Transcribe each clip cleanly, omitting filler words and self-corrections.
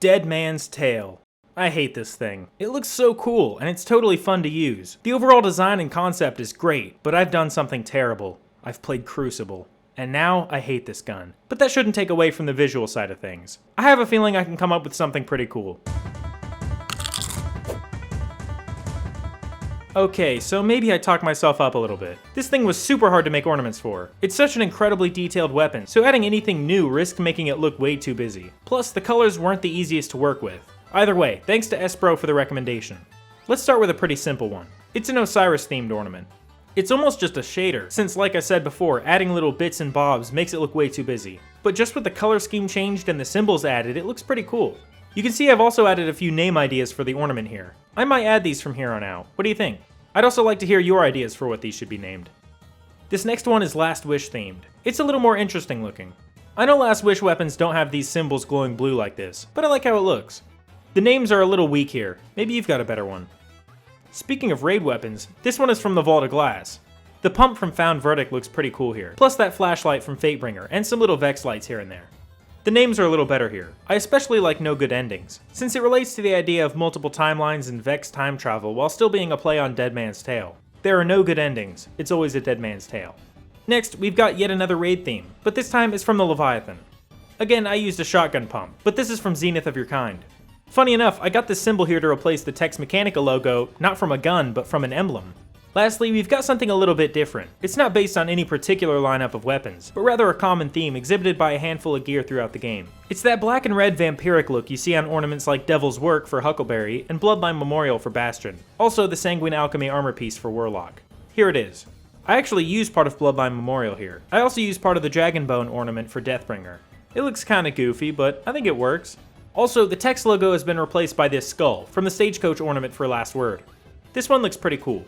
Dead Man's Tail. I hate this thing. It looks so cool, and it's totally fun to use. The overall design and concept is great, but I've done something terrible. I've played Crucible. And now I hate this gun. But that shouldn't take away from the visual side of things. I have a feeling I can come up with something pretty cool. Okay, so maybe I talked myself up a little bit. This thing was super hard to make ornaments for. It's such an incredibly detailed weapon, so adding anything new risked making it look way too busy. Plus, the colors weren't the easiest to work with. Either way, thanks to S-Bro for the recommendation. Let's start with a pretty simple one. It's an Osiris-themed ornament. It's almost just a shader, since like I said before, adding little bits and bobs makes it look way too busy. But just with the color scheme changed and the symbols added, it looks pretty cool. You can see I've also added a few name ideas for the ornament here. I might add these from here on out. What do you think? I'd also like to hear your ideas for what these should be named. This next one is Last Wish themed. It's a little more interesting looking. I know Last Wish weapons don't have these symbols glowing blue like this, but I like how it looks. The names are a little weak here. Maybe you've got a better one. Speaking of raid weapons, this one is from the Vault of Glass. The pump from Found Verdict looks pretty cool here, plus that flashlight from Fatebringer, and some little Vex lights here and there. The names are a little better here. I especially like No Good Endings, since it relates to the idea of multiple timelines and Vex time travel while still being a play on Dead Man's Tale. There are no good endings, it's always a Dead Man's Tale. Next, we've got yet another raid theme, but this time it's from the Leviathan. Again, I used a shotgun pump, but this is from Zenith of Your Kind. Funny enough, I got this symbol here to replace the Tex Mechanica logo, not from a gun, but from an emblem. Lastly, we've got something a little bit different. It's not based on any particular lineup of weapons, but rather a common theme exhibited by a handful of gear throughout the game. It's that black and red vampiric look you see on ornaments like Devil's Work for Huckleberry and Bloodline Memorial for Bastion. Also the Sanguine Alchemy armor piece for Warlock. Here it is. I actually used part of Bloodline Memorial here. I also used part of the Dragonbone ornament for Deathbringer. It looks kinda goofy, but I think it works. Also, the text logo has been replaced by this skull from the Stagecoach ornament for Last Word. This one looks pretty cool.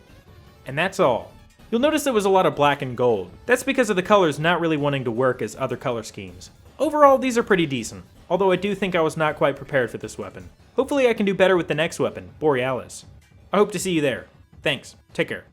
And that's all. You'll notice there was a lot of black and gold. That's because of the colors not really wanting to work as other color schemes. Overall, these are pretty decent, although I do think I was not quite prepared for this weapon. Hopefully I can do better with the next weapon, Borealis. I hope to see you there. Thanks. Take care.